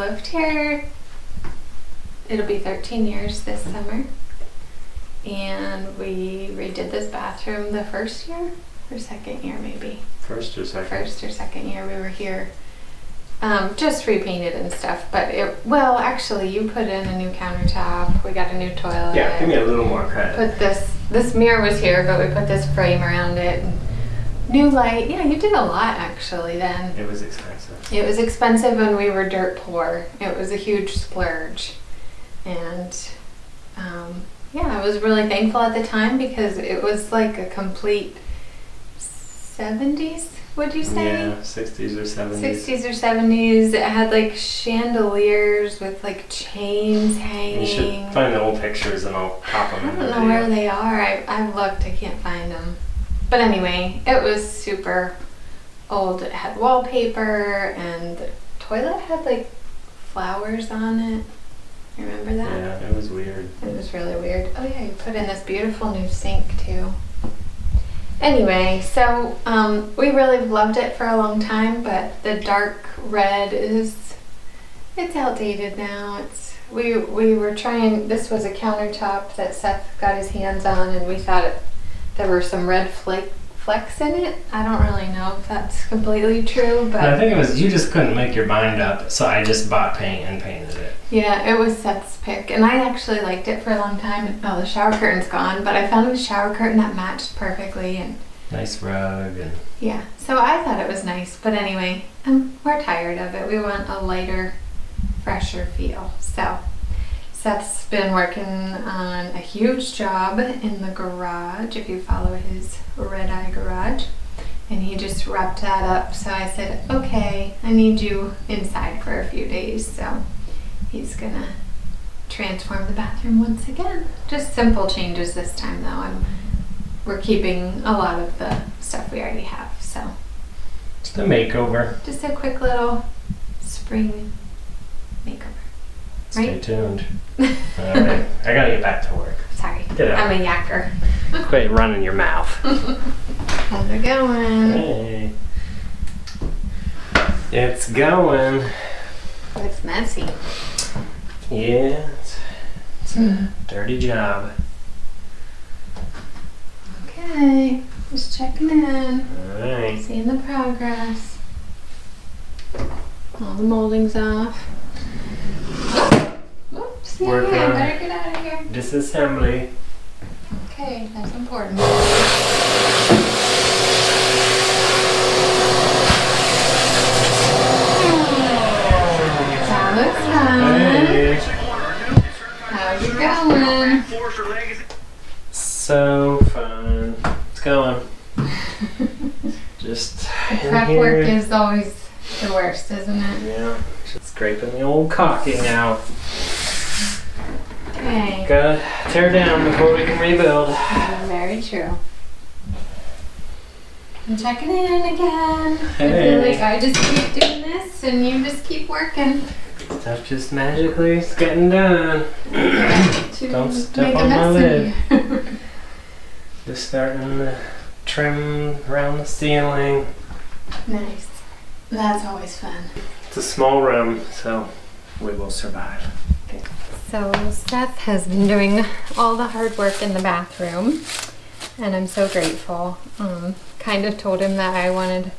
lived here, it'll be 13 years this summer. And we redid this bathroom the first year or second year maybe. First or second year we were here. Just repainted and stuff, but well, actually you put in a new countertop, we got a new toilet. Yeah, give me a little more credit. Put this mirror was here, but we put this frame around it. And new light. Yeah, you did a lot actually then. It was expensive. It was expensive when we were dirt poor. It was a huge splurge. And yeah, I was really thankful at the time because it was like a complete 70s, would you say? Yeah, 60s or 70s. 60s or 70s. It had like chandeliers with like chains hanging. You should find the old pictures and I'll pop them in the I don't know video. where they are. I've looked, I can't find them. But anyway, it was super old. It had wallpaper and the toilet had like flowers on it. Remember that? Yeah, it was weird. It was really weird. Oh yeah, you put in this beautiful new sink too. Anyway, so we really loved it for a long time, but the dark red it's outdated now. We were trying, this was a countertop that Seth got his hands on and we thought there were some red flecks in it. I don't really know if that's completely true, but I think it was you just couldn't make your mind up, so I just bought paint and painted it. yeah, it was Seth's pick, and I actually liked it for a long time. Oh, the shower curtain's gone, but I found a shower curtain that matched perfectly, and Nice rug and yeah, so I thought it was nice. But anyway, we're tired of it. We want a lighter, fresher feel. So Seth's been working on a huge job in the garage, if you follow his Red Eye Garage, and he just wrapped that up. So I said, okay, I need you inside for a few days. So he's gonna transform the bathroom once again. Just simple changes this time though. We're keeping a lot of the stuff we already have, so. just a makeover. Just a quick little spring makeover. Stay Right? tuned. Alright, I gotta get back to work. Sorry, Get out. I'm a yacker. Quit running your mouth. How's it going? Hey. It's going. It's messy. Yeah, it's a dirty job. Okay, just checking in. Alright. Seeing the progress. All the molding's off. Oops, yeah, Working I on better get out of here. disassembly. Okay, that's important. That looks fun. Hey. How's it going? So fun. It's going. Just in Prep here. work is always the worst, isn't it? Yeah, just scraping the old caulking out. Okay. Gotta tear down before we can rebuild. Very true. I'm checking in again. I feel Hey. like I just keep doing this and you just keep working. Stuff just magically is getting done. To Don't step make a on my mess lid. of me. Just starting to trim around the ceiling. Nice. That's always fun. It's a small room, so we will survive. So Seth has been doing all the hard work in the bathroom and I'm so grateful. Kind of told him that I wanted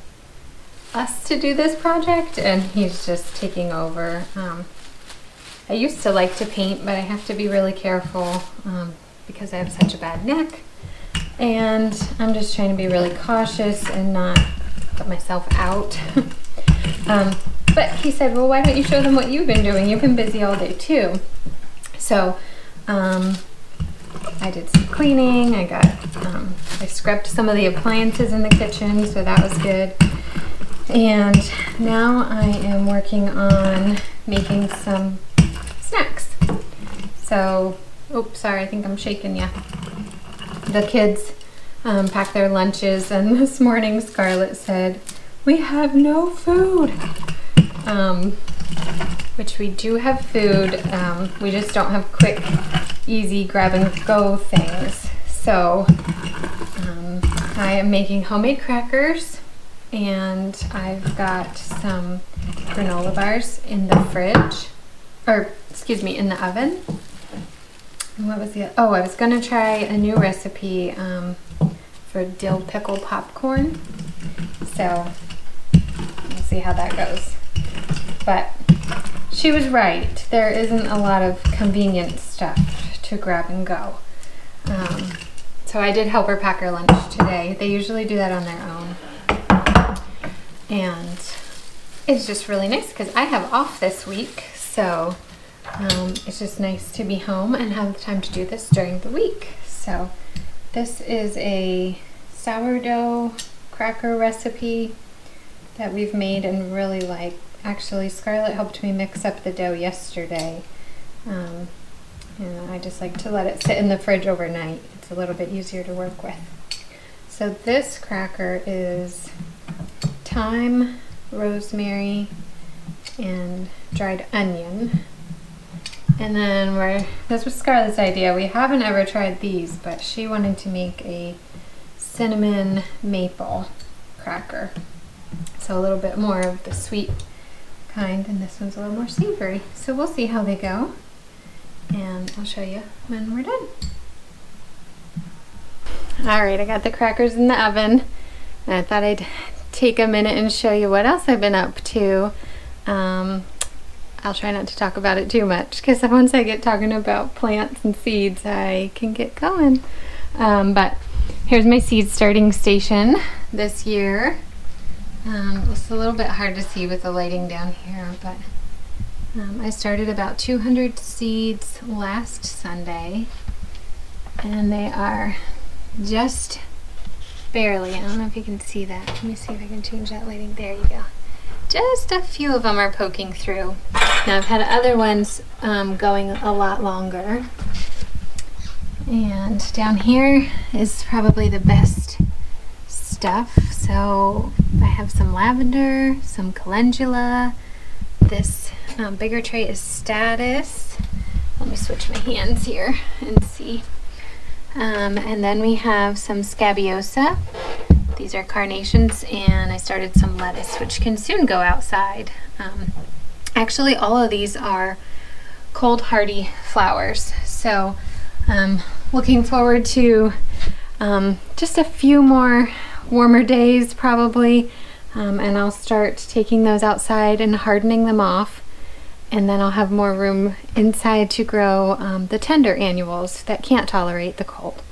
us to do this project and he's just taking over. I used to like to paint, but I have to be really careful because I have such a bad neck, and I'm just trying to be really cautious and not put myself out. But he said, well, why don't you show them what you've been doing? You've been busy all day too. So I did some cleaning. I scrubbed some of the appliances in the kitchen, so that was good. And now I am working on making some snacks. So, oops, sorry, I think I'm shaking you. The kids pack their lunches, and this morning Scarlett said, we have no food. Which we do have food, we just don't have quick, easy grab and go things. So I am making homemade crackers and I've got some granola bars in the fridge, or excuse me, in the oven. And what was the, oh, I was gonna try a new recipe for dill pickle popcorn. So we'll see how that goes. But she was right. There isn't a lot of convenient stuff to grab and go. So I did help her pack her lunch today. They usually do that on their own. And it's just really nice because I have off this week. So it's just nice to be home and have the time to do this during the week. So this is a sourdough cracker recipe that we've made and really like. Actually, Scarlett helped me mix up the dough yesterday. And I just like to let it sit in the fridge overnight. It's a little bit easier to work with. So this cracker is thyme, rosemary, and dried onion. And then this was Scarlett's idea. We haven't ever tried these, but she wanted to make a cinnamon maple cracker. So a little bit more of the sweet kind, and this one's a little more savory. So we'll see how they go, and I'll show you when we're done. All right, I got the crackers in the oven, and I thought I'd take a minute and show you what else I've been up to. I'll try not to talk about it too much, because once I get talking about plants and seeds, I can get going. But here's my seed starting station this year. It's a little bit hard to see with the lighting down here, but I started about 200 seeds last Sunday, and they are just barely, I don't know if you can see that. Let me see if I can change that lighting. There you go. Just a few of them are poking through. Now I've had other ones going a lot longer. And down here is probably the best stuff. So I have some lavender, some calendula. This bigger tray is status. Let me switch my hands here and see. And then we have some scabiosa. These are carnations, and I started some lettuce, which can soon go outside. Actually, all of these are cold hardy flowers. So looking forward to just a few more warmer days probably, and I'll start taking those outside and hardening them off, and then I'll have more room inside to grow the tender annuals that can't tolerate the cold.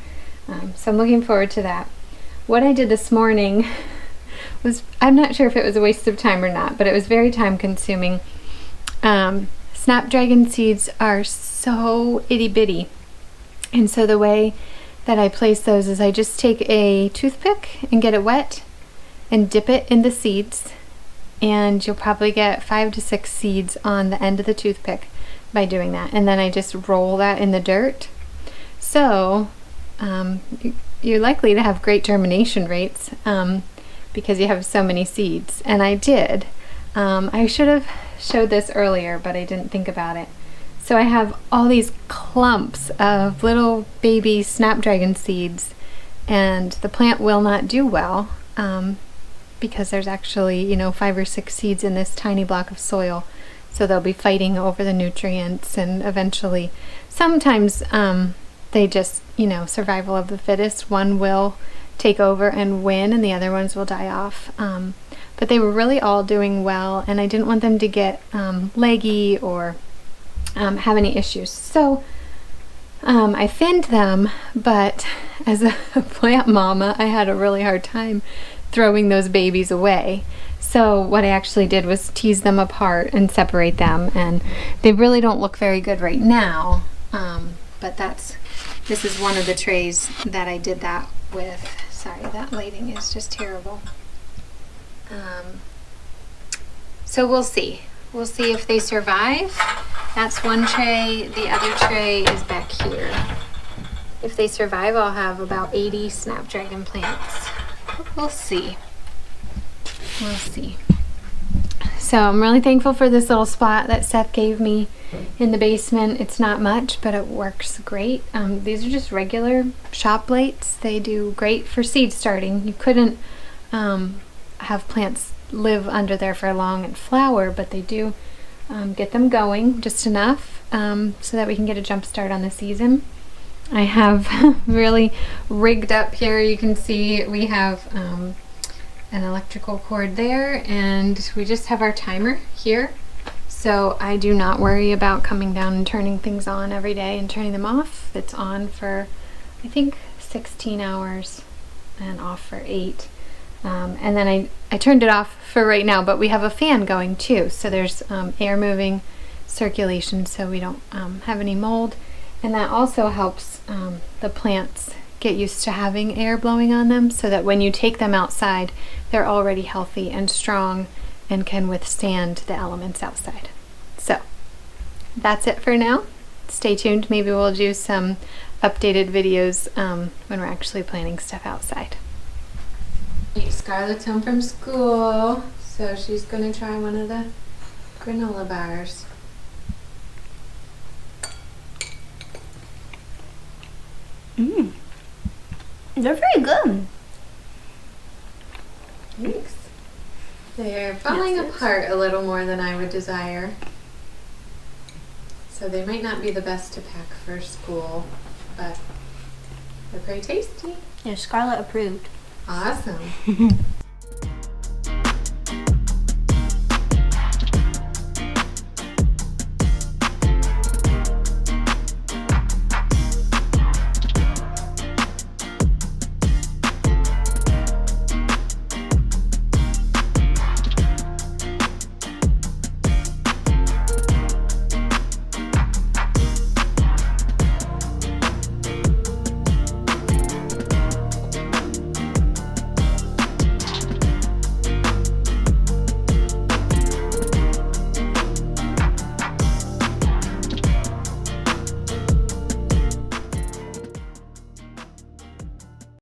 So I'm looking forward to that. What I did this morning was, I'm not sure if it was a waste of time or not, but it was very time consuming. Snapdragon seeds are so itty bitty, and so the way that I place those is I just take a toothpick and get it wet and dip it in the seeds, and you'll probably get 5 to 6 seeds on the end of the toothpick by doing that, and then I just roll that in the dirt. So you're likely to have great germination rates because you have so many seeds, and I did. I should have showed this earlier, but I didn't think about it. So I have all these clumps of little baby snapdragon seeds, and the plant will not do well because there's actually, 5 or 6 seeds in this tiny block of soil. So they'll be fighting over the nutrients, and eventually, sometimes they just, survival of the fittest. One will take over and win, and the other ones will die off. But they were really all doing well, and I didn't want them to get leggy or have any issues. So I thinned them, but as a plant mama, I had a really hard time throwing those babies away. So what I actually did was tease them apart and separate them, and they really don't look very good right now. But this is one of the trays that I did that with. Sorry, that lighting is just terrible. So we'll see. We'll see if they survive. That's one tray. The other tray is back here. If they survive, I'll have about 80 snapdragon plants. We'll see. We'll see. So I'm really thankful for this little spot that Seth gave me in the basement. It's not much, but it works great. These are just regular shop lights. They do great for seed starting. You couldn't have plants live under there for long and flower, but they do get them going just enough so that we can get a jump start on the season. I have really rigged up here. You can see we have an electrical cord there, and we just have our timer here. So I do not worry about coming down and turning things on every day and turning them off. It's on for, I think, 16 hours and off for 8. And then I turned it off for right now, but we have a fan going too. So there's air moving, circulation, so we don't have any mold. And that also helps the plants get used to having air blowing on them, so that when you take them outside, they're already healthy and strong and can withstand the elements outside. So that's it for now. Stay tuned. Maybe we'll do some updated videos when we're actually planting stuff outside. Scarlett's home from school, so she's going to try one of the granola bars. Mmm. They're very good. Thanks. They're falling apart a little more than I would desire. So they might not be the best to pack for school, but they're pretty tasty. They're Scarlett approved. Awesome.